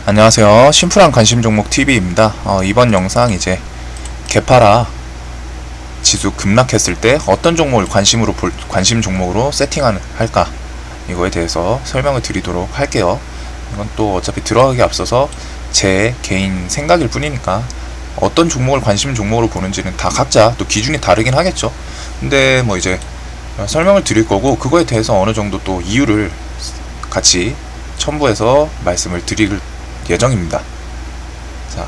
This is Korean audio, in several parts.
안녕하세요. 심플한 관심 종목 TV입니다. 이번 영상 이제 개파라 지수 급락했을 때 어떤 종목을 관심 종목으로 할까 이거에 대해서 설명을 드리도록 할게요. 이건 또 어차피 들어가기 앞서서 제 개인 생각일 뿐이니까 어떤 종목을 관심 종목으로 보는지는 다 각자 또 기준이 다르긴 하겠죠. 근데 뭐 이제 설명을 드릴 거고 그거에 대해서 어느 정도 또 이유를 같이 첨부해서 말씀을 드릴 예정입니다. 자,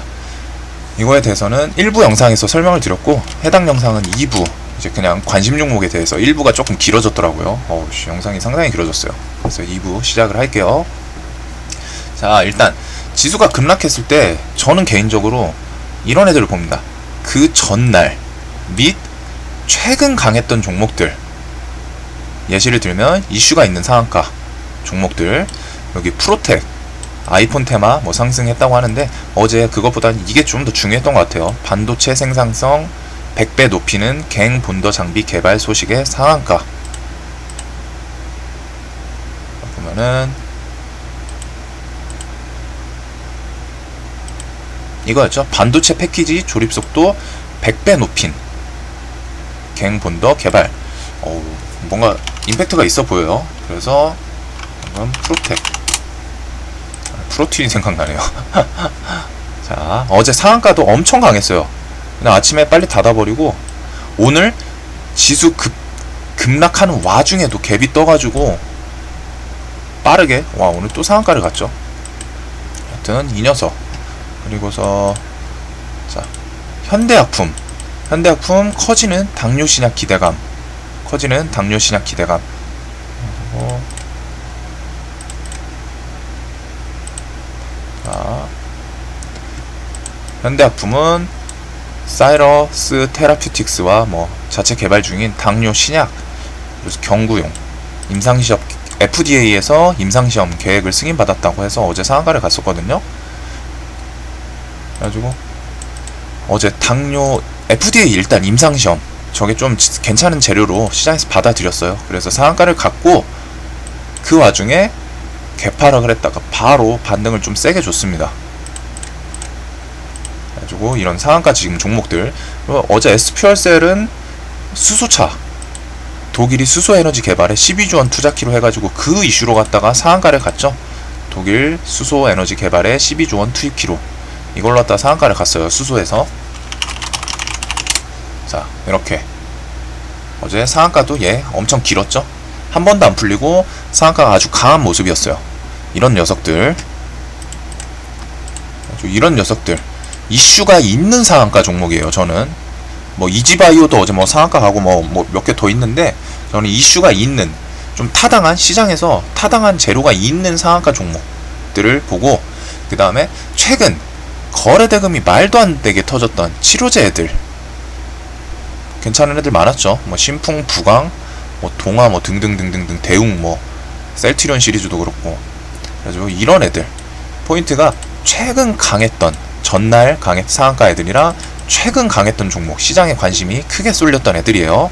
이거에 대해서는 1부 영상에서 설명을 드렸고 해당 영상은 2부 이제 그냥 관심 종목에 대해서 1부가 조금 길어졌더라고요. 영상이 상당히 길어졌어요. 그래서 2부 시작을 할게요. 자, 일단 지수가 급락했을 때 저는 개인적으로 이런 애들을 봅니다. 그 전날 및 최근 강했던 종목들, 예시를 들면 이슈가 있는 상한가 종목들, 여기 프로텍, 아이폰 테마 뭐 상승했다고 하는데 어제 그것보다는 이게 좀 더 중요했던 것 같아요. 반도체 생산성 100배 높이는 갱 본더 장비 개발 소식의 상한가. 보면은 이거였죠. 반도체 패키지 조립 속도 100배 높인 갱 본더 개발. 뭔가 임팩트가 있어 보여요. 그래서 방금 프로틴이 생각나네요. 자, 어제 상한가도 엄청 강했어요. 그냥 아침에 빨리 닫아버리고 오늘 지수 급락하는 와중에도 갭이 떠가지고 빠르게 오늘 또 상한가를 갔죠. 하여튼 이 녀석. 그리고서 자, 현대약품 커지는 당뇨 신약 기대감. 그리고 현대약품은 사이러스 테라퓨틱스와 뭐 자체 개발 중인 당뇨 신약, 그래서 경구용 임상시험 FDA에서 임상시험 계획을 승인받았다고 해서 어제 상한가를 갔었거든요. 그래가지고 어제 당뇨 FDA 일단 임상시험 저게 좀 괜찮은 재료로 시장에서 받아들였어요. 그래서 상한가를 갔고 그 와중에 개파락을 했다가 바로 반등을 좀 세게 줬습니다. 그래가지고 이런 상한가 지금 종목들. 어제 SPR셀은 수소차, 독일이 수소에너지 개발에 12조 원 투자키로 해가지고 그 이슈로 갔다가 상한가를 갔죠. 독일 수소에너지 개발에 12조 원 투입키로 이걸로 갖다가 상한가를 갔어요. 수소에서. 자, 이렇게 어제 상한가도 엄청 길었죠. 한 번도 안 풀리고 상한가가 아주 강한 모습이었어요. 이런 녀석들 이슈가 있는 상한가 종목이에요. 저는 뭐 이지바이오도 어제 뭐 상한가 가고 뭐 몇 개 더 있는데 저는 이슈가 있는 좀 타당한 시장에서 타당한 재료가 있는 상한가 종목들을 보고 그 다음에 최근 거래 대금이 말도 안 되게 터졌던 치료제 애들 괜찮은 애들 많았죠. 뭐 신풍, 부강, 뭐 동아, 뭐 등등등등등 대웅, 뭐 셀트리온 시리즈도 그렇고. 그래가지고 이런 애들 포인트가 최근 강했던 전날 상한가 애들이랑 최근 강했던 종목, 시장에 관심이 크게 쏠렸던 애들이에요.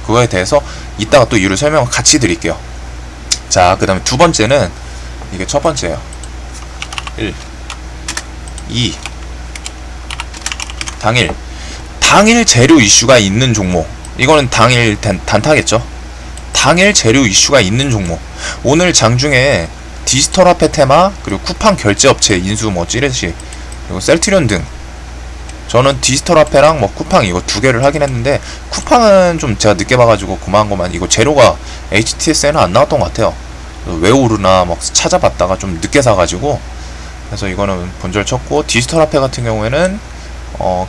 그거에 대해서 이따가 또 이유를 설명을 같이 드릴게요. 자, 그 다음에 두 번째는 이게 첫 번째예요. 1, 2 당일 재료 이슈가 있는 종목. 이거는 당일 단타겠죠. 당일 재료 이슈가 있는 종목. 오늘 장중에 디지털화폐 테마, 그리고 쿠팡 결제업체 인수 뭐 찌르시, 그리고 셀트리온 등. 저는 디지털화폐랑 뭐 쿠팡 이거 두 개를 하긴 했는데 쿠팡은 좀 제가 늦게 봐가지고 고마운 것만, 이거 재료가 HTS에는 안 나왔던 것 같아요. 왜 오르나 막 찾아봤다가 좀 늦게 사가지고, 그래서 이거는 본절 쳤고, 디지털화폐 같은 경우에는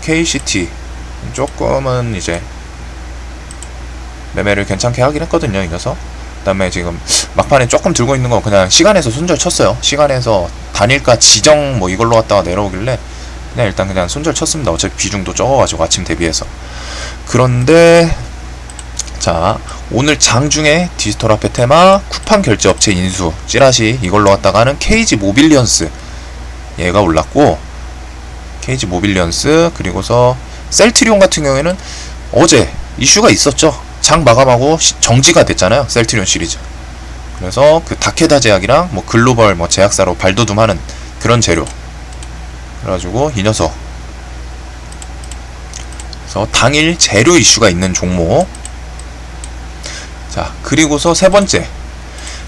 KCT 조금은 이제 매매를 괜찮게 하긴 했거든요. 이 녀석. 그 다음에 지금 막판에 조금 들고 있는 거 그냥 시간에서 손절 쳤어요. 시간에서 단일가 지정 뭐 이걸로 갔다가 내려오길래 그냥 일단 그냥 손절 쳤습니다. 어차피 비중도 적어가지고 아침 대비해서. 그런데 자, 오늘 장중에 디지털화폐 테마, 쿠팡 결제업체 인수 찌라시 이걸로 갔다가 하는 KG 모빌리언스 얘가 올랐고, KG 모빌리언스, 그리고서 셀트리온 같은 경우에는 어제 이슈가 있었죠. 장 마감하고 정지가 됐잖아요. 셀트리온 시리즈. 그래서 그 다케다 제약이랑 뭐 글로벌 뭐 제약사로 발돋움하는 그런 재료. 그래가지고 이 녀석, 그래서 당일 재료 이슈가 있는 종목. 자, 그리고서 세 번째,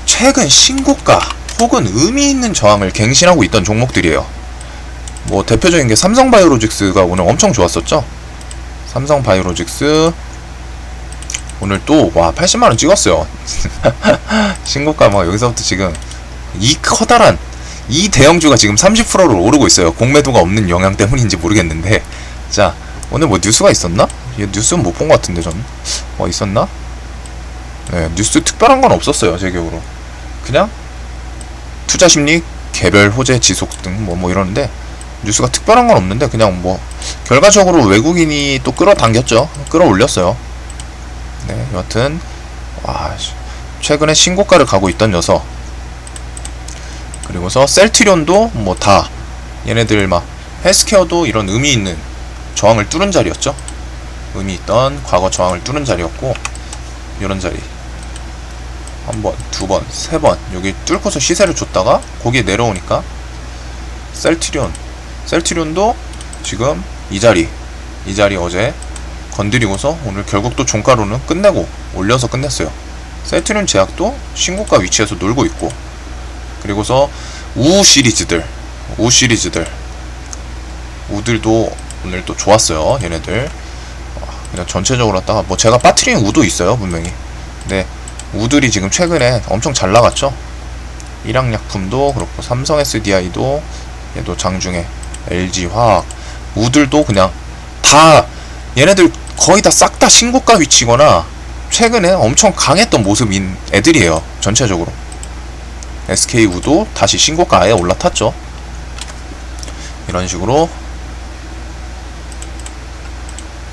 최근 신고가 혹은 의미 있는 저항을 갱신하고 있던 종목들이에요. 뭐 대표적인 게 삼성바이오로직스가 오늘 엄청 좋았었죠. 삼성바이오로직스 오늘 또 와 80만원 찍었어요. 신고가 막 여기서부터 지금 이 커다란 이 대형주가 지금 30%로 오르고 있어요. 공매도가 없는 영향 때문인지 모르겠는데. 자, 오늘 뭐 뉴스가 있었나? 뉴스는 못 본 것 같은데 전. 있었나? 네, 뉴스 특별한 건 없었어요. 제 기억으로. 그냥 투자심리 개별 호재 지속 등 뭐 이러는데 뉴스가 특별한 건 없는데 그냥 뭐 결과적으로 외국인이 또 끌어당겼죠. 끌어올렸어요. 네, 여하튼 와 최근에 신고가를 가고 있던 녀석. 그리고서 셀트리온도 뭐 다 얘네들 막 헬스케어도 이런 의미 있는 저항을 뚫은 자리였죠. 의미 있던 과거 저항을 뚫은 자리였고, 이런 자리 한 번, 두 번, 세 번 여기 뚫고서 시세를 줬다가 거기에 내려오니까 셀트리온도 지금 이 자리 어제 건드리고서 오늘 결국 또 종가로는 끝내고 올려서 끝냈어요. 셀트리온 제약도 신고가 위치에서 놀고 있고, 그리고서 우 시리즈들 우들도 오늘 또 좋았어요. 얘네들 그냥 전체적으로 갖다가 뭐 제가 빠트린 우도 있어요 분명히. 근데 우들이 지금 최근에 엄청 잘 나갔죠. 일양약품도 그렇고 삼성 SDI도 얘도 장중에 LG화학 우들도 그냥 다 얘네들 거의 다 싹 다 신고가 위치거나 최근에 엄청 강했던 모습인 애들이에요. 전체적으로 SK우도 다시 신고가에 올라탔죠. 이런 식으로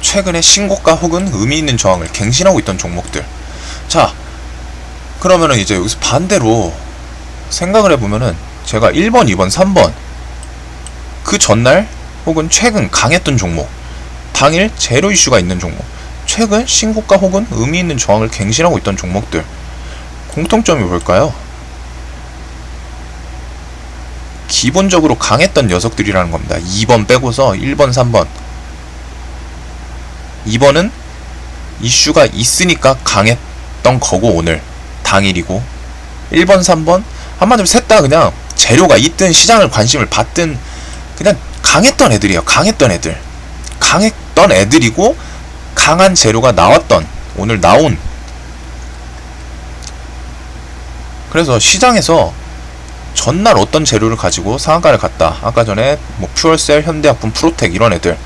최근에 신고가 혹은 의미있는 저항을 갱신하고 있던 종목들. 자, 그러면은 이제 여기서 반대로 생각을 해보면은 제가 1번, 2번, 3번 그 전날 혹은 최근 강했던 종목, 당일 제로 이슈가 있는 종목, 최근 신고가 혹은 의미있는 저항을 갱신하고 있던 종목들 공통점이 뭘까요? 기본적으로 강했던 녀석들이라는 겁니다. 2번 빼고서 1번, 3번. 2번은 이슈가 있으니까 강했던 거고 오늘 당일이고, 1번, 3번 한마디로 셋 다 그냥 재료가 있든 시장을 관심을 받든 그냥 강했던 애들이에요. 강했던 애들이고 강한 재료가 나왔던, 오늘 나온. 그래서 시장에서 전날 어떤 재료를 가지고 상한가를 갔다. 아까 전에 뭐 퓨얼셀, 현대약품, 프로텍 이런 애들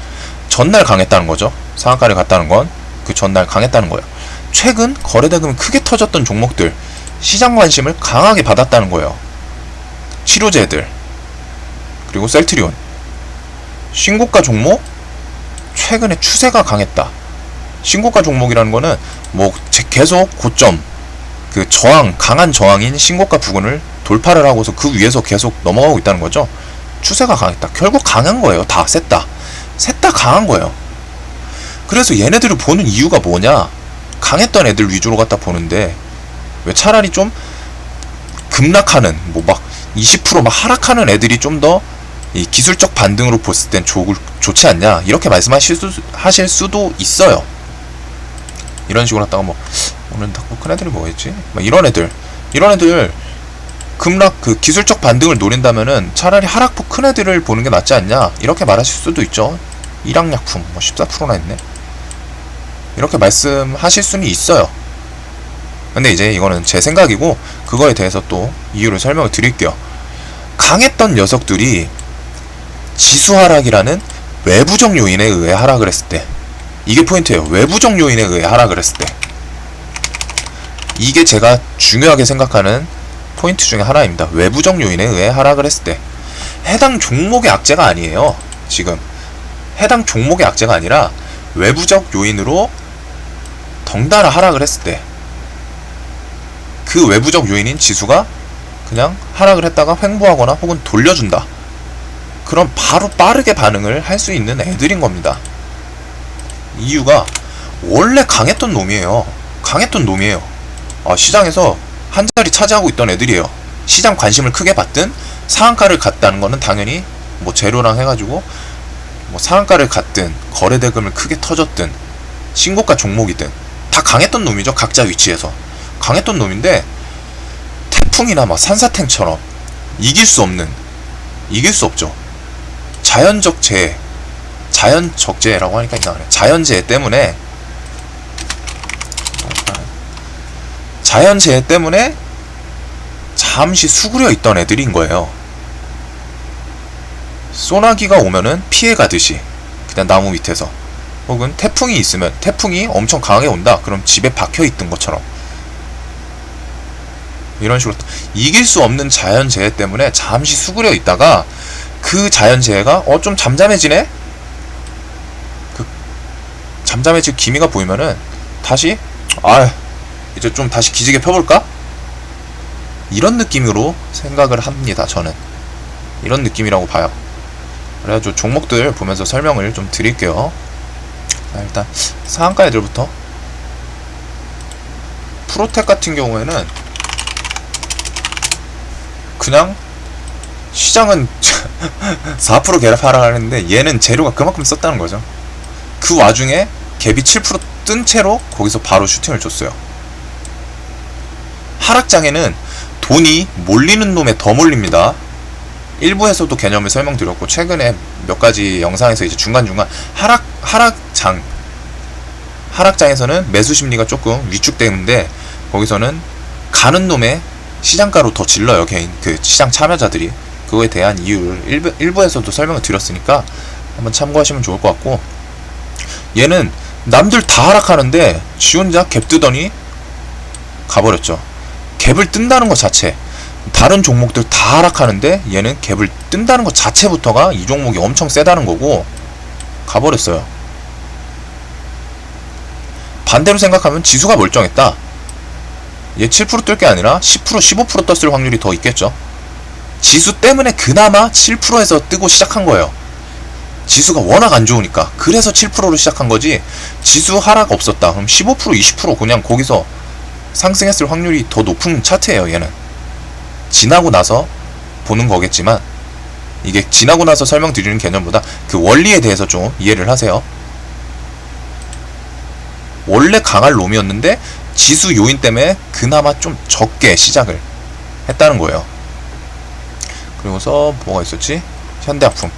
전날 강했다는 거죠. 상한가를 갔다는 건 그 전날 강했다는 거예요. 최근 거래대금이 크게 터졌던 종목들 시장 관심을 강하게 받았다는 거예요. 치료제들 그리고 셀트리온 신고가 종목 최근에 추세가 강했다. 신고가 종목이라는 거는 뭐 계속 고점 그 저항, 강한 저항인 신고가 부근을 돌파를 하고서 그 위에서 계속 넘어가고 있다는 거죠. 추세가 강했다. 결국 강한 거예요. 다 셋 다 강한 거예요. 그래서 얘네들을 보는 이유가 뭐냐? 강했던 애들 위주로 갖다 보는데 왜 차라리 좀 급락하는 뭐 막 20% 막 하락하는 애들이 좀 더 이 기술적 반등으로 봤을 땐 좋지 않냐? 이렇게 말씀하실 수도 있어요. 이런 식으로 하다가 뭐 오늘 큰 애들이 뭐였지? 막 이런 애들 급락 그 기술적 반등을 노린다면은 차라리 하락폭 큰 애들을 보는 게 낫지 않냐? 이렇게 말하실 수도 있죠. 일양약품 뭐 14%나 했네. 이렇게 말씀하실 수는 있어요. 근데 이제 이거는 제 생각이고 그거에 대해서 또 이유를 설명을 드릴게요. 강했던 녀석들이 지수 하락이라는 외부적 요인에 의해 하락을 했을 때, 이게 포인트예요. 외부적 요인에 의해 하락을 했을 때, 이게 제가 중요하게 생각하는 포인트 중에 하나입니다. 외부적 요인에 의해 하락을 했을 때 해당 종목의 악재가 아니에요. 지금 해당 종목의 악재가 아니라 외부적 요인으로 덩달아 하락을 했을 때 그 외부적 요인인 지수가 그냥 하락을 했다가 횡보하거나 혹은 돌려준다. 그럼 바로 빠르게 반응을 할 수 있는 애들인 겁니다. 이유가 원래 강했던 놈이에요. 시장에서 한 자리 차지하고 있던 애들이에요. 시장 관심을 크게 받든 상한가를 갔다는 거는 당연히 뭐 재료랑 해가지고 뭐 상한가를 갔든 거래 대금을 크게 터졌든 신고가 종목이든 다 강했던 놈이죠. 각자 위치에서 강했던 놈인데 태풍이나 막 산사탱처럼 이길 수 없죠. 자연적 재해라고 하니까 이상하네. 자연재해 때문에 잠시 수그려 있던 애들인 거예요. 소나기가 오면은 피해가듯이 그냥 나무 밑에서, 혹은 태풍이 있으면 태풍이 엄청 강하게 온다 그럼 집에 박혀있던 것처럼, 이런 식으로 이길 수 없는 자연재해 때문에 잠시 수그려 있다가 그 자연재해가 좀 잠잠해지네? 그 잠잠해질 기미가 보이면은 다시 이제 좀 다시 기지개 펴볼까? 이런 느낌으로 생각을 합니다. 저는 이런 느낌이라고 봐요. 그래가지고 종목들 보면서 설명을 좀 드릴게요. 자, 일단 상한가 애들부터. 프로텍 같은 경우에는 그냥 시장은 4% 계략 하락하는데 얘는 재료가 그만큼 썼다는 거죠. 그 와중에 갭이 7% 뜬 채로 거기서 바로 슈팅을 줬어요. 하락장에는 돈이 몰리는 놈에 더 몰립니다. 일부에서도 개념을 설명드렸고, 최근에 몇 가지 영상에서 이제 중간중간 하락장에서는 매수 심리가 조금 위축되는데, 거기서는 가는 놈의 시장가로 더 질러요. 개인 그 시장 참여자들이. 그거에 대한 이유를 일부에서도 설명을 드렸으니까 한번 참고하시면 좋을 것 같고, 얘는 남들 다 하락하는데 지 혼자 갭 뜨더니 가버렸죠. 갭을 뜬다는 것 자체, 다른 종목들 다 하락하는데 얘는 갭을 뜬다는 것 자체부터가 이 종목이 엄청 세다는 거고 가버렸어요. 반대로 생각하면 지수가 멀쩡했다. 얘 7% 뜰 게 아니라 10% 15% 떴을 확률이 더 있겠죠. 지수 때문에 그나마 7%에서 뜨고 시작한 거예요. 지수가 워낙 안 좋으니까. 그래서 7%로 시작한 거지, 지수 하락 없었다 그럼 15% 20% 그냥 거기서 상승했을 확률이 더 높은 차트예요. 얘는 지나고 나서 보는 거겠지만, 이게 지나고 나서 설명드리는 개념보다 그 원리에 대해서 좀 이해를 하세요. 원래 강할 놈이었는데 지수 요인 때문에 그나마 좀 적게 시작을 했다는 거예요. 그리고서 뭐가 있었지? 현대아품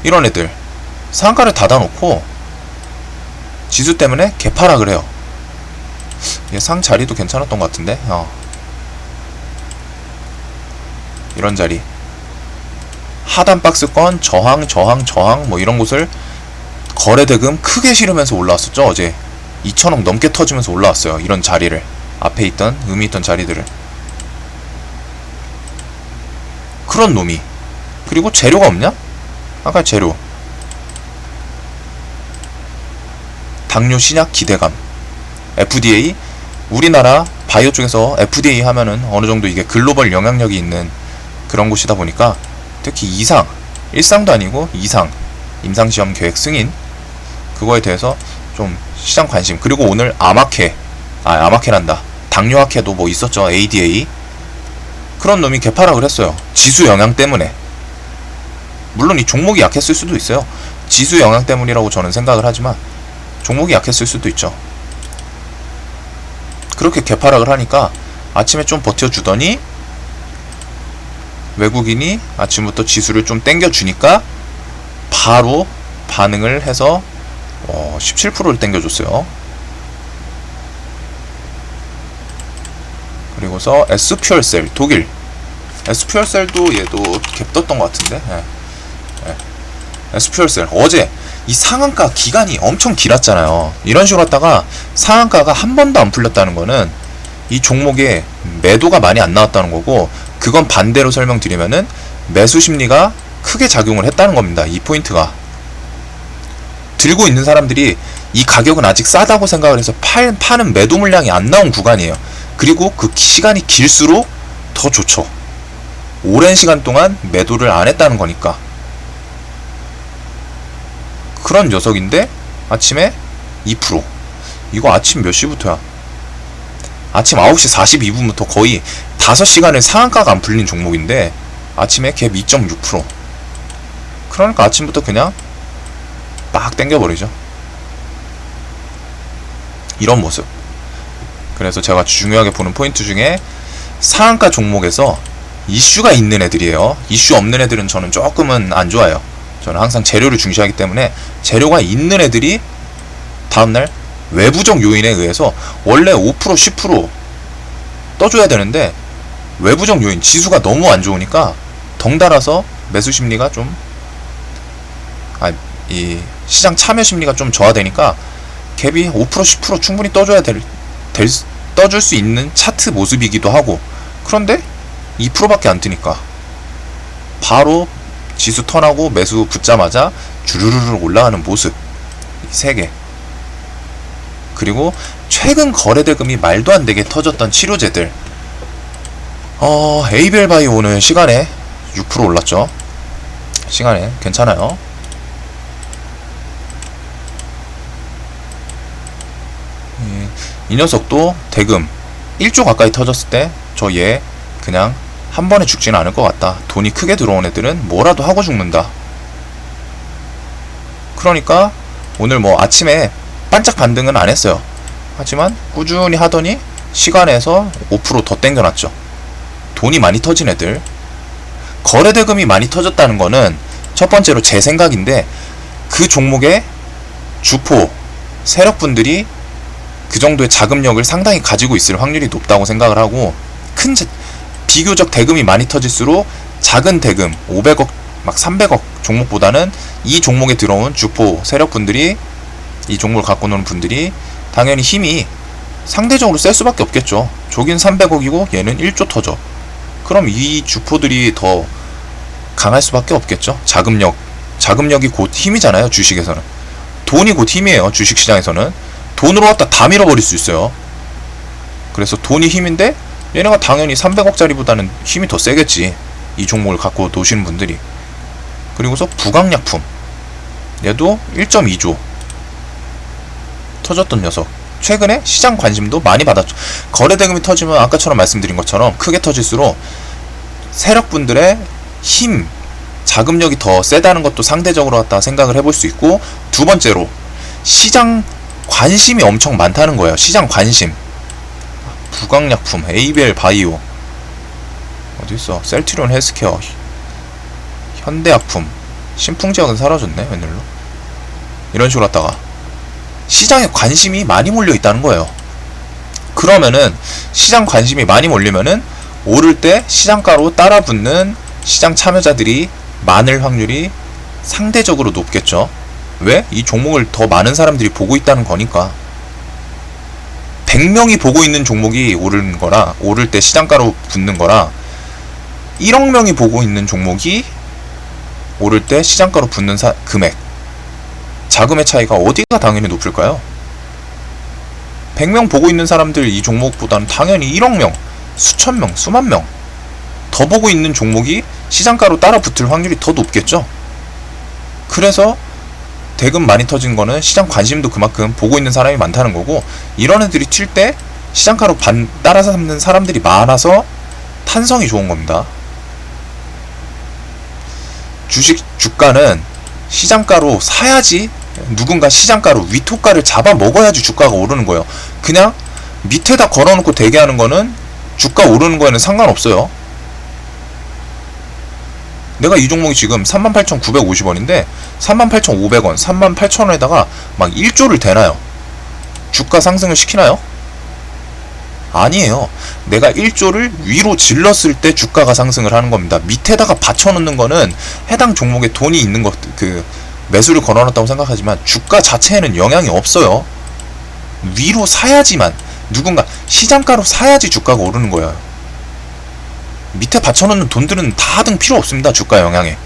이런 애들 상한가를 닫아놓고 지수 때문에 개파락을 해요. 얘 상 자리도 괜찮았던 것 같은데. 이런 자리 하단 박스권 저항 뭐 이런 곳을 거래대금 크게 실으면서 올라왔었죠. 어제 2천억 넘게 터지면서 올라왔어요. 이런 자리를, 앞에 있던 의미 있던 자리들을. 그런 놈이. 그리고 재료가 없냐? 아까 재료 당뇨 신약 기대감, FDA, 우리나라 바이오 쪽에서 FDA 하면은 어느 정도 이게 글로벌 영향력이 있는 그런 곳이다 보니까, 특히 일상도 아니고 임상시험 계획 승인, 그거에 대해서 좀 시장 관심. 그리고 오늘 아마케란다. 당뇨학회도 뭐 있었죠. ADA. 그런 놈이 개파락을 했어요. 지수 영향 때문에. 물론 이 종목이 약했을 수도 있어요. 지수 영향 때문이라고 저는 생각을 하지만 종목이 약했을 수도 있죠. 그렇게 개파락을 하니까 아침에 좀 버텨주더니 외국인이 아침부터 지수를 좀 땡겨주니까 바로 반응을 해서 17%를 땡겨줬어요. 그리고서 S퓨얼셀 독일, S퓨얼셀도 얘도 갭 떴던 것 같은데. S퓨얼셀 어제 이 상한가 기간이 엄청 길었잖아요. 이런 식으로 하다가 상한가가 한 번도 안 풀렸다는 거는 이 종목에 매도가 많이 안 나왔다는 거고, 그건 반대로 설명드리면은 매수 심리가 크게 작용을 했다는 겁니다. 이 포인트가. 들고 있는 사람들이 이 가격은 아직 싸다고 생각을 해서 파는 매도 물량이 안 나온 구간이에요. 그리고 그 시간이 길수록 더 좋죠. 오랜 시간 동안 매도를 안 했다는 거니까. 그런 녀석인데 아침에 2%. 이거 아침 몇 시부터야? 아침 9시 42분부터 거의 5시간을 상한가가 안 풀린 종목인데 아침에 갭 2.6%. 그러니까 아침부터 그냥 빡 땡겨버리죠. 이런 모습. 그래서 제가 중요하게 보는 포인트 중에 상한가 종목에서 이슈가 있는 애들이에요. 이슈 없는 애들은 저는 조금은 안 좋아요. 저는 항상 재료를 중시하기 때문에 재료가 있는 애들이 다음날 외부적 요인에 의해서 원래 5% 10% 떠줘야 되는데 외부적 요인, 지수가 너무 안 좋으니까 덩달아서 매수 심리가 좀 이 시장 참여 심리가 좀 저하되니까 갭이 5% 10% 충분히 떠줘야 떠줄 수 있는 차트 모습이기도 하고, 그런데 2%밖에 안 뜨니까 바로 지수 턴하고 매수 붙자마자 주르르르 올라가는 모습. 이 3개. 그리고 최근 거래대금이 말도 안 되게 터졌던 치료제들. 에이벨 바이오 오늘 시간에 6% 올랐죠. 시간에 괜찮아요. 이 녀석도 대금 1조 가까이 터졌을 때 저 얘 그냥 한 번에 죽지는 않을 것 같다. 돈이 크게 들어온 애들은 뭐라도 하고 죽는다. 그러니까 오늘 뭐 아침에 반짝 반등은 안 했어요. 하지만 꾸준히 하더니 시간에서 5% 더 땡겨놨죠. 돈이 많이 터진 애들. 거래대금이 많이 터졌다는 거는 첫 번째로 제 생각인데, 그 종목의 주포 세력분들이 그 정도의 자금력을 상당히 가지고 있을 확률이 높다고 생각을 하고, 비교적 대금이 많이 터질수록 작은 대금 500억 막 300억 종목보다는 이 종목에 들어온 주포 세력분들이, 이 종목을 갖고 노는 분들이 당연히 힘이 상대적으로 셀 수밖에 없겠죠. 저긴 300억이고 얘는 1조 터져. 그럼 이 주포들이 더 강할 수밖에 없겠죠. 자금력이 곧 힘이잖아요. 주식에서는 돈이 곧 힘이에요. 주식시장에서는 돈으로 갖다 다 밀어버릴 수 있어요. 그래서 돈이 힘인데 얘네가 당연히 300억짜리보다는 힘이 더 세겠지. 이 종목을 갖고 노시는 분들이. 그리고서 부강약품, 얘도 1.2조 터졌던 녀석. 최근에 시장 관심도 많이 받았죠. 거래대금이 터지면 아까처럼 말씀드린 것처럼 크게 터질수록 세력분들의 힘, 자금력이 더 세다는 것도 상대적으로 갖다 생각을 해볼 수 있고, 두 번째로 시장 관심이 엄청 많다는 거예요. 시장 관심. 부강약품, 에이벨 바이오, 어디있어, 셀트리온 헬스케어, 현대약품, 신풍제약은 사라졌네 웬일로. 이런 식으로 갖다가 시장에 관심이 많이 몰려 있다는 거예요. 그러면은 시장 관심이 많이 몰리면은 오를 때 시장가로 따라붙는 시장 참여자들이 많을 확률이 상대적으로 높겠죠. 왜? 이 종목을 더 많은 사람들이 보고 있다는 거니까. 100명이 보고 있는 종목이 오르는 거라, 오를 때 시장가로 붙는 거라, 1억 명이 보고 있는 종목이 오를 때 시장가로 붙는 금액, 자금의 차이가 어디가 당연히 높을까요? 100명 보고 있는 사람들 이 종목보다는 당연히 1억 명, 수천 명, 수만 명 더 보고 있는 종목이 시장가로 따라 붙을 확률이 더 높겠죠. 그래서 대금 많이 터진 거는 시장 관심도 그만큼 보고 있는 사람이 많다는 거고, 이런 애들이 튈 때 시장가로 따라서 잡는 사람들이 많아서 탄성이 좋은 겁니다. 주가는 시장가로 사야지, 누군가 시장가로 위토가를 잡아 먹어야지 주가가 오르는 거예요. 그냥 밑에다 걸어놓고 대기하는 거는 주가 오르는 거에는 상관없어요. 내가 이 종목이 지금 38,950원인데 38,500원, 38,000원에다가 막 1조를 대나요? 주가 상승을 시키나요? 아니에요. 내가 1조를 위로 질렀을 때 주가가 상승을 하는 겁니다. 밑에다가 받쳐놓는 거는 해당 종목에 돈이 있는 것, 매수를 걸어놨다고 생각하지만 주가 자체에는 영향이 없어요. 위로 사야지만, 누군가 시장가로 사야지 주가가 오르는 거예요. 밑에 받쳐놓는 돈들은 다 하등 필요 없습니다. 주가 영향에.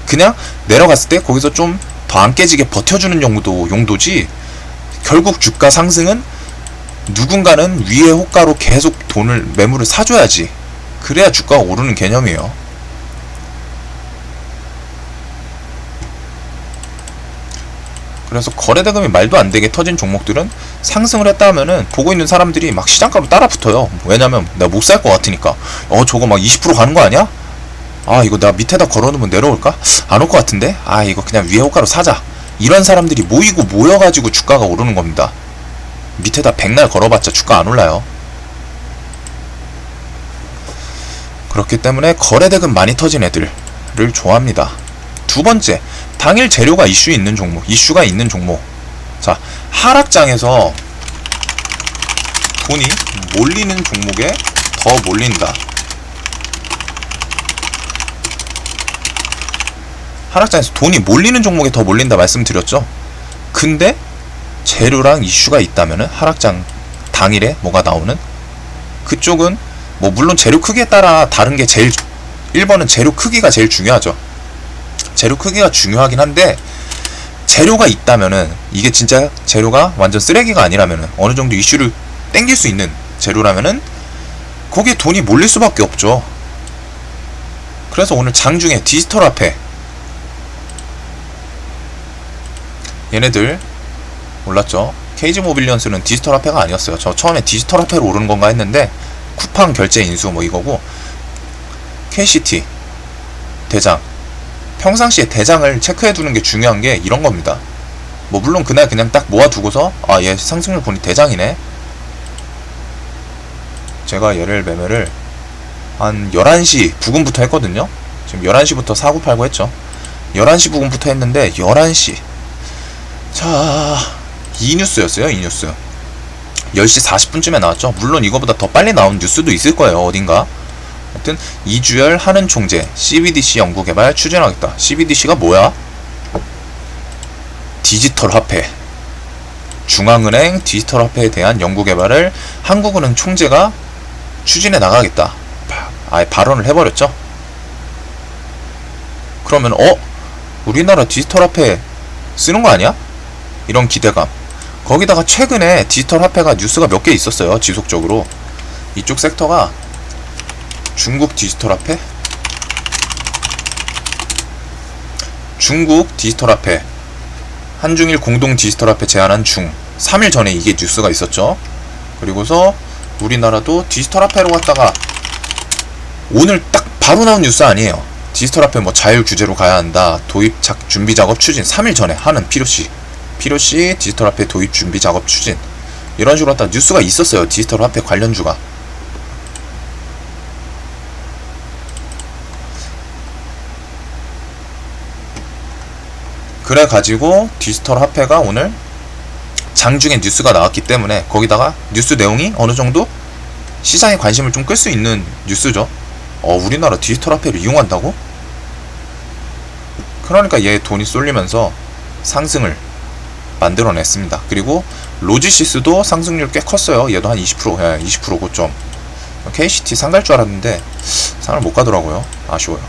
그냥 내려갔을 때 거기서 좀 더 안 깨지게 버텨주는 용도지, 결국 주가 상승은 누군가는 위의 호가로 계속 매물을 사줘야지. 그래야 주가가 오르는 개념이에요. 그래서 거래대금이 말도 안 되게 터진 종목들은 상승을 했다 하면은 보고 있는 사람들이 막 시장가로 따라 붙어요. 왜냐면 내가 못 살 것 같으니까. 저거 막 20% 가는 거 아니야? 아 이거 나 밑에다 걸어놓으면 내려올까? 안 올 것 같은데? 아 이거 그냥 위에 호가로 사자. 이런 사람들이 모여가지고 주가가 오르는 겁니다. 밑에다 백날 걸어봤자 주가 안 올라요. 그렇기 때문에 거래대금 많이 터진 애들을 좋아합니다. 두 번째, 당일 재료가 이슈가 있는 종목. 자, 하락장에서 돈이 몰리는 종목에 더 몰린다. 하락장에서 돈이 몰리는 종목에 더 몰린다 말씀드렸죠. 근데 재료랑 이슈가 있다면은 하락장 당일에 뭐가 나오는 그쪽은 뭐 물론 재료 크기에 따라 다른 게 1번은 재료 크기가 제일 중요하죠. 재료 크기가 중요하긴 한데 재료가 있다면은 이게 진짜 재료가 완전 쓰레기가 아니라면은 어느 정도 이슈를 땡길 수 있는 재료라면은 거기에 돈이 몰릴 수밖에 없죠. 그래서 오늘 장중에 디지털 화폐 얘네들 올랐죠. KG 모빌리언스는 디지털 화폐가 아니었어요. 저 처음에 디지털 화폐로 오르는 건가 했는데 쿠팡 결제 인수 뭐 이거고, KCT 대장, 평상시에 대장을 체크해 두는 게 중요한 게 이런 겁니다. 뭐 물론 그날 그냥 딱 모아두고서 아 얘 상승률 보니 대장이네. 제가 얘를 매매를 한 11시 부근부터 했거든요. 지금 11시부터 사고 팔고 했죠. 11시 부근부터 했는데 11시 자 이 뉴스였어요. 이 뉴스 10시 40분쯤에 나왔죠. 물론 이거보다 더 빨리 나온 뉴스도 있을 거예요. 어딘가. 하여튼 이주열 하는 총재 CBDC 연구개발 추진하겠다. CBDC가 뭐야? 디지털 화폐, 중앙은행 디지털 화폐에 대한 연구개발을 한국은행 총재가 추진해 나가겠다. 아예 발언을 해버렸죠. 그러면 우리나라 디지털 화폐 쓰는 거 아니야? 이런 기대감. 거기다가 최근에 디지털 화폐가 뉴스가 몇 개 있었어요. 지속적으로 이쪽 섹터가 중국 디지털 화폐, 중국 디지털 화폐, 한중일 공동 디지털 화폐 제안한 중 3일 전에 이게 뉴스가 있었죠. 그리고서 우리나라도 디지털 화폐로 갔다가 오늘 딱 바로 나온 뉴스 아니에요. 디지털 화폐 뭐 자율 규제로 가야 한다. 도입 준비 작업 추진 3일 전에 하는 필요시 디지털 화폐 도입 준비 작업 추진 이런 식으로 딱 뉴스가 있었어요. 디지털 화폐 관련주가. 그래가지고 디지털 화폐가 오늘 장중에 뉴스가 나왔기 때문에 거기다가 뉴스 내용이 어느정도 시장의 관심을 좀 끌 수 있는 뉴스죠. 우리나라 디지털 화폐를 이용한다고? 그러니까 얘 돈이 쏠리면서 상승을 만들어냈습니다. 그리고 로지시스도 상승률 꽤 컸어요. 얘도 한 20%, 20% 고점. KCT 상 갈 줄 알았는데 상을 못 가더라고요. 아쉬워요.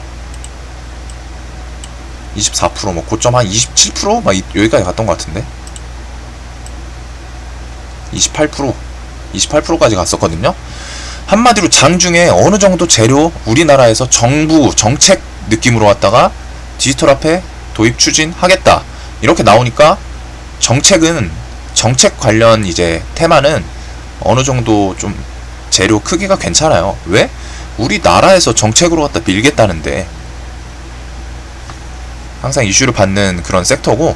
24%, 뭐 고점 한 27%? 막 여기까지 갔던 것 같은데 28%까지 갔었거든요. 한마디로 장중에 어느 정도 재료 우리나라에서 정부 정책 느낌으로 왔다가 디지털 화폐 도입 추진하겠다 이렇게 나오니까 정책 관련 이제 테마는 어느 정도 좀 재료 크기가 괜찮아요. 왜? 우리나라에서 정책으로 갖다 밀겠다는데 항상 이슈를 받는 그런 섹터고,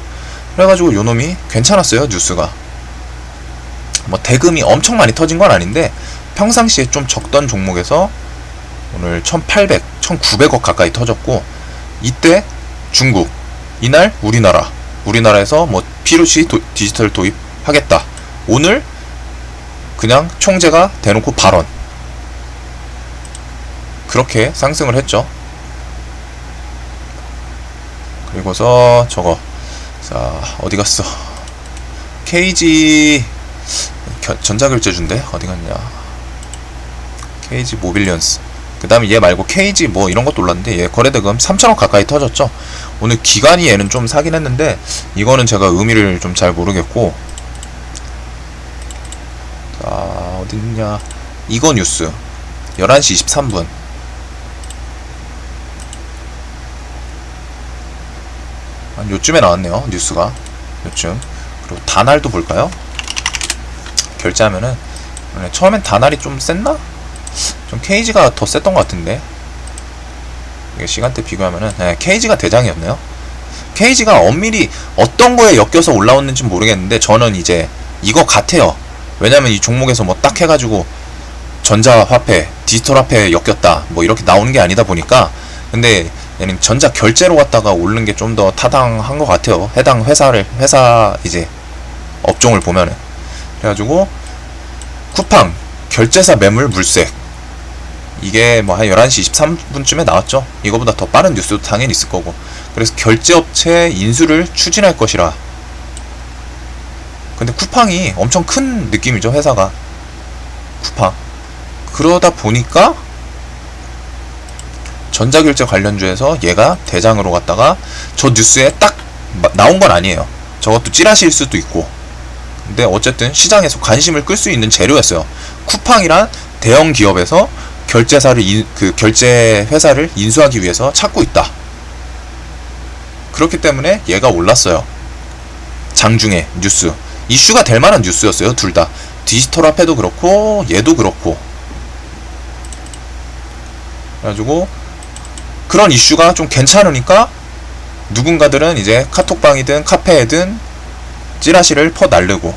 그래가지고 요놈이 괜찮았어요. 뉴스가 뭐 대금이 엄청 많이 터진 건 아닌데 평상시에 좀 적던 종목에서 오늘 1800, 1900억 가까이 터졌고, 이때 중국, 이날 우리나라에서 뭐 PRC 디지털 도입하겠다. 오늘 그냥 총재가 대놓고 발언. 그렇게 상승을 했죠. 그리고서 저거 자 어디 갔어? KG 전자결제주인데 어디 갔냐? KG 모빌리언스. 그 다음에 얘 말고 KG 뭐 이런 것도 올랐는데 얘 거래대금 3천억 가까이 터졌죠. 오늘 기간이 얘는 좀 사긴 했는데 이거는 제가 의미를 좀 잘 모르겠고, 자 어딨냐 이거 뉴스 11시 23분 한 요쯤에 나왔네요. 뉴스가 요쯤. 그리고 다날도 볼까요? 결제하면은 처음엔 다날이 좀 셌나? 좀 KG가 더 셌던 것 같은데 시간대 비교하면은 KG가 대장이었네요. KG가 엄밀히 어떤 거에 엮여서 올라왔는지 모르겠는데 저는 이제 이거 같아요. 왜냐면 이 종목에서 뭐 딱 해가지고 전자화폐, 디지털화폐에 엮였다 뭐 이렇게 나오는 게 아니다 보니까, 근데 얘는 전자 결제로 갔다가 오르는 게 좀 더 타당한 것 같아요. 해당 회사 이제 업종을 보면은. 그래가지고 쿠팡 결제사 매물 물색, 이게 뭐 한 11시 23분쯤에 나왔죠. 이거보다 더 빠른 뉴스도 당연히 있을 거고. 그래서 결제업체 인수를 추진할 것이라. 근데 쿠팡이 엄청 큰 느낌이죠, 회사가. 쿠팡. 그러다 보니까 전자결제 관련주에서 얘가 대장으로 갔다가, 저 뉴스에 딱 나온 건 아니에요. 저것도 찌라시일 수도 있고. 근데 어쨌든 시장에서 관심을 끌 수 있는 재료였어요. 쿠팡이란 대형 기업에서 결제 회사를 인수하기 위해서 찾고 있다. 그렇기 때문에 얘가 올랐어요. 장중에 뉴스 이슈가 될 만한 뉴스였어요. 둘 다. 디지털 화폐도 그렇고 얘도 그렇고. 그래가지고 그런 이슈가 좀 괜찮으니까 누군가들은 이제 카톡방이든 카페에든 찌라시를 퍼날르고,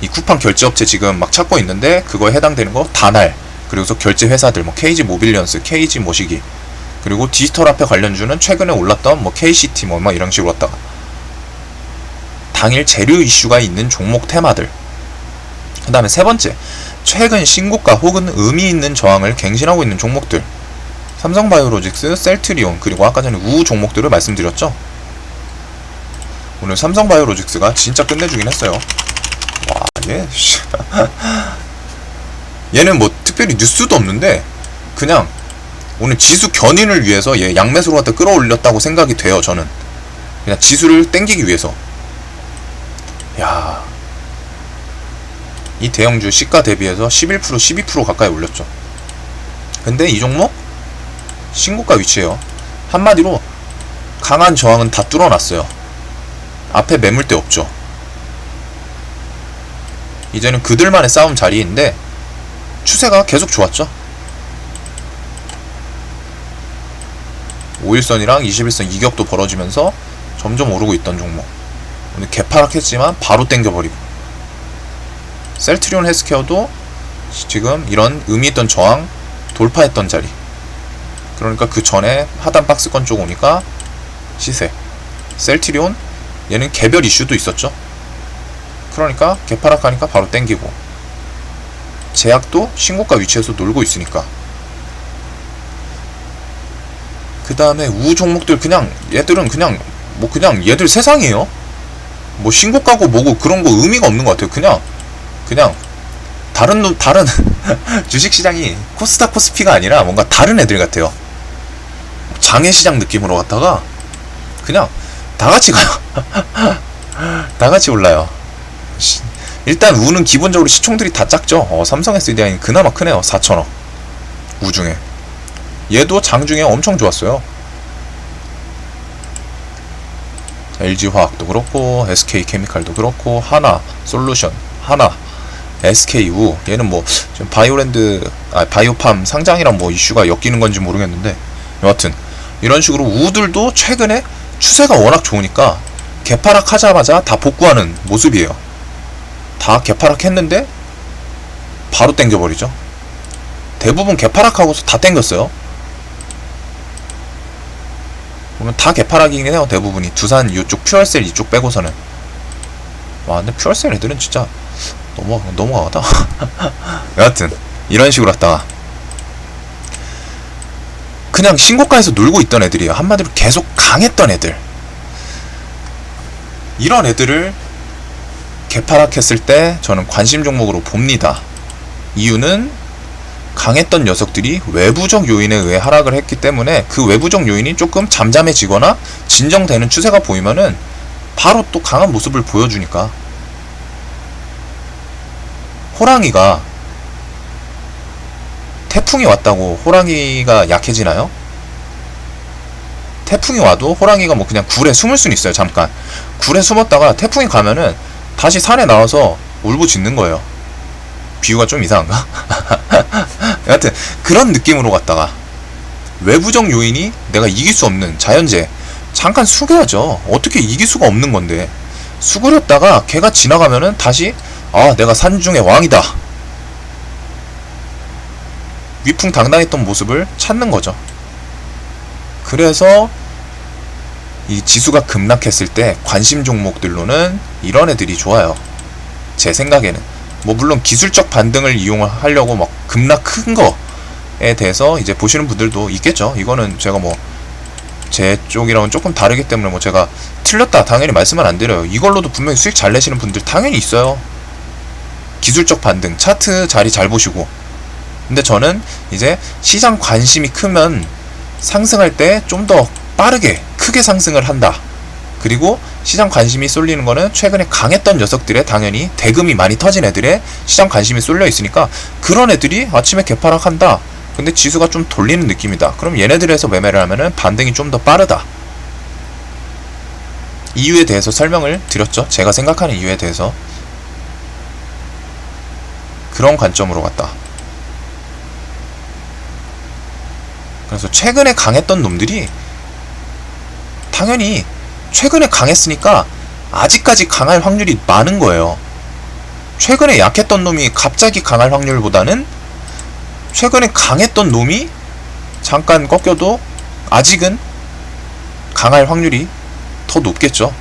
이 쿠팡 결제업체 지금 막 찾고 있는데 그거에 해당되는 거 다날, 그리고서 결제 회사들 뭐 KG 모빌리언스, KG 모시기, 그리고 디지털 화폐 관련주는 최근에 올랐던 뭐 KCT 뭐 이런 식으로 왔다가 당일 재료 이슈가 있는 종목 테마들. 그 다음에 세 번째, 최근 신고가 혹은 의미 있는 저항을 갱신하고 있는 종목들. 삼성바이오로직스, 셀트리온, 그리고 아까 전에 우 종목들을 말씀드렸죠. 오늘 삼성바이오로직스가 진짜 끝내주긴 했어요. 와, 얘는 뭐 특별히 뉴스도 없는데 그냥 오늘 지수 견인을 위해서 얘 양매수로 갖다 끌어올렸다고 생각이 돼요. 저는 그냥 지수를 땡기기 위해서. 야, 이 대형주 시가 대비해서 11%, 12% 가까이 올렸죠. 근데 이 종목 신고가 위치에요. 한마디로 강한 저항은 다 뚫어놨어요. 앞에 매물대 없죠. 이제는 그들만의 싸움 자리인데 추세가 계속 좋았죠. 5일선이랑 21선 이격도 벌어지면서 점점 오르고 있던 종목. 오늘 개파락했지만 바로 땡겨버리고. 셀트리온 헬스케어도 지금 이런 의미있던 저항 돌파했던 자리. 그러니까 그 전에 하단 박스권 쪽 오니까 시세. 셀트리온 얘는 개별 이슈도 있었죠. 그러니까 개파락하니까 바로 땡기고. 제약도 신고가 위치에서 놀고 있으니까. 그 다음에 우 종목들 그냥 얘들은 그냥 얘들 세상이에요. 뭐 신고가고 뭐고 그런 거 의미가 없는 것 같아요. 그냥 다른 주식시장이 코스닥 코스피가 아니라 뭔가 다른 애들 같아요. 장애시장 느낌으로 갔다가 그냥 다같이 가요. 다같이 올라요. 일단 우는 기본적으로 시총들이 다 작죠. 삼성 SDI는 그나마 크네요. 4천억 우 중에. 얘도 장중에 엄청 좋았어요. LG화학도 그렇고 SK케미칼도 그렇고 하나 솔루션, 하나 SK우, 얘는 뭐 바이오팜 상장이랑 뭐 이슈가 엮이는 건지 모르겠는데, 여하튼 이런 식으로 우들도 최근에 추세가 워낙 좋으니까 개파락 하자마자 다 복구하는 모습이에요. 다 개파락 했는데 바로 땡겨버리죠. 대부분 개파락하고서 다 땡겼어요. 보면 다 개파락이긴 해요. 대부분이. 두산 이쪽 퓨얼셀 이쪽 빼고서는. 와, 근데 퓨얼셀 애들은 진짜 너무하다. 여하튼 이런 식으로 갔다가 그냥 신고가에서 놀고 있던 애들이에요. 한마디로 계속 강했던 애들. 이런 애들을 개파락했을 때 저는 관심 종목으로 봅니다. 이유는 강했던 녀석들이 외부적 요인에 의해 하락을 했기 때문에 그 외부적 요인이 조금 잠잠해지거나 진정되는 추세가 보이면은 바로 또 강한 모습을 보여주니까. 호랑이가 태풍이 왔다고 호랑이가 약해지나요? 태풍이 와도 호랑이가 뭐 그냥 굴에 숨을 수는 있어요. 잠깐 굴에 숨었다가 태풍이 가면은 다시 산에 나와서 울부짖는 거예요. 비유가 좀 이상한가? 여하튼 그런 느낌으로 갔다가 외부적 요인이 내가 이길 수 없는 자연재해. 잠깐 숙여야죠. 어떻게 이길 수가 없는 건데. 수그렸다가 걔가 지나가면은 다시 아 내가 산중의 왕이다, 위풍당당했던 모습을 찾는 거죠. 그래서 이 지수가 급락했을 때 관심 종목들로는 이런 애들이 좋아요. 제 생각에는 뭐 물론 기술적 반등을 이용하려고 막 급락 큰 거에 대해서 이제 보시는 분들도 있겠죠. 이거는 제가 뭐 제 쪽이랑은 조금 다르기 때문에 뭐 제가 틀렸다 당연히 말씀은 안 드려요. 이걸로도 분명히 수익 잘 내시는 분들 당연히 있어요. 기술적 반등, 차트 자리 잘 보시고. 근데 저는 이제 시장 관심이 크면 상승할 때 좀 더 빠르게 크게 상승을 한다. 그리고 시장 관심이 쏠리는 거는 최근에 강했던 녀석들의, 당연히 대금이 많이 터진 애들의 시장 관심이 쏠려 있으니까 그런 애들이 아침에 개파락한다. 근데 지수가 좀 돌리는 느낌이다. 그럼 얘네들에서 매매를 하면은 반등이 좀 더 빠르다. 이유에 대해서 설명을 드렸죠. 제가 생각하는 이유에 대해서. 그런 관점으로 갔다. 그래서 최근에 강했던 놈들이 당연히 최근에 강했으니까 아직까지 강할 확률이 많은 거예요. 최근에 약했던 놈이 갑자기 강할 확률보다는 최근에 강했던 놈이 잠깐 꺾여도 아직은 강할 확률이 더 높겠죠.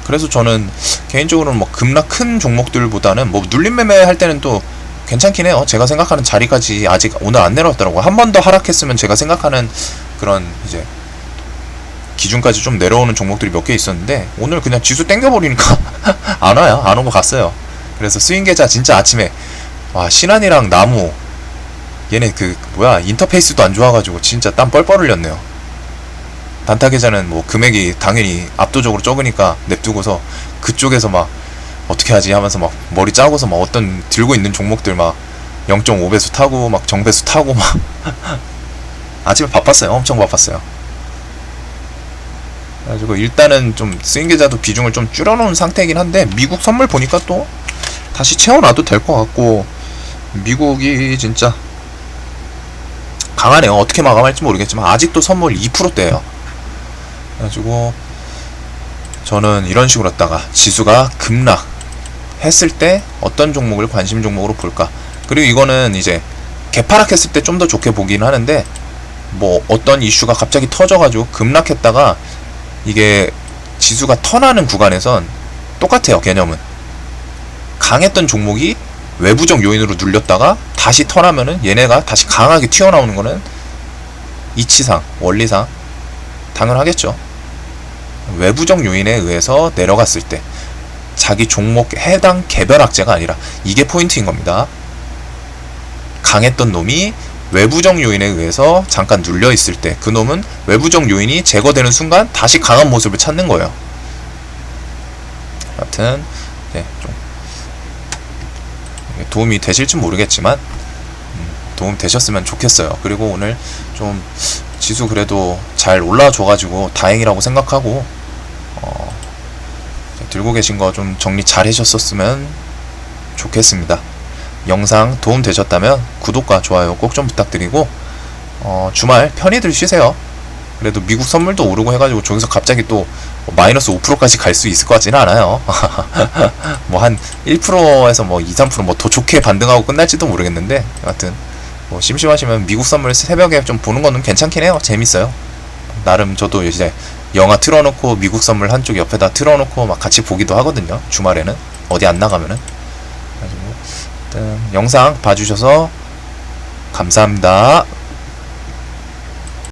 그래서 저는 개인적으로는 뭐 급락 큰 종목들보다는 뭐 눌림 매매 할 때는 또 괜찮긴 해요. 제가 생각하는 자리까지 아직 오늘 안 내려왔더라고요. 한 번 더 하락했으면 제가 생각하는 그런 이제 기준까지 좀 내려오는 종목들이 몇 개 있었는데 오늘 그냥 지수 땡겨버리니까 안 와요. 안 오고 갔어요. 그래서 스윙 계좌 진짜 아침에 와 신한이랑 나무 얘네 그 뭐야 인터페이스도 안 좋아가지고 진짜 땀 뻘뻘 흘렸네요. 단타 계좌는 뭐 금액이 당연히 압도적으로 적으니까 냅두고서 그쪽에서 막 어떻게 하지 하면서 막 머리 짜고서 막 어떤 들고 있는 종목들 막 0.5배수 타고 막 정배수 타고 막 아침에 바빴어요. 엄청 바빴어요. 그래가지고 일단은 좀 스윙 계좌도 비중을 좀 줄여놓은 상태이긴 한데 미국 선물 보니까 또 다시 채워놔도 될 것 같고 미국이 진짜 강하네요. 어떻게 마감할지 모르겠지만 아직도 선물 2%대예요. 그래가지고 저는 이런 식으로 했다가 지수가 급락 했을 때 어떤 종목을 관심 종목으로 볼까. 그리고 이거는 이제 개파락했을 때 좀 더 좋게 보긴 하는데 뭐 어떤 이슈가 갑자기 터져가지고 급락했다가 이게 지수가 턴하는 구간에선 똑같아요. 개념은 강했던 종목이 외부적 요인으로 눌렸다가 다시 턴하면은 얘네가 다시 강하게 튀어나오는 거는 이치상 원리상 당연하겠죠. 외부적 요인에 의해서 내려갔을 때 자기 종목 해당 개별 악재가 아니라 이게 포인트인 겁니다. 강했던 놈이 외부적 요인에 의해서 잠깐 눌려 있을 때 그 놈은 외부적 요인이 제거되는 순간 다시 강한 모습을 찾는 거예요. 여하튼 네, 좀 도움이 되실지 모르겠지만 도움 되셨으면 좋겠어요. 그리고 오늘 좀 지수 그래도 잘 올라줘가지고 다행이라고 생각하고 들고 계신 거 좀 정리 잘 하셨었으면 좋겠습니다. 영상 도움 되셨다면 구독과 좋아요 꼭 좀 부탁드리고 주말 편히들 쉬세요. 그래도 미국 선물도 오르고 해가지고 저기서 갑자기 또 마이너스 5%까지 갈 수 있을 것 같지는 않아요. 뭐 한 1%에서 뭐 2, 3% 뭐 더 좋게 반등하고 끝날지도 모르겠는데 여하튼 뭐 심심하시면 미국 선물 새벽에 좀 보는 거는 괜찮긴 해요. 재밌어요. 나름 저도 이제 영화 틀어놓고 미국 선물 한쪽 옆에다 틀어놓고 막 같이 보기도 하거든요. 주말에는 어디 안 나가면은. 그래가지고 일단 영상 봐주셔서 감사합니다.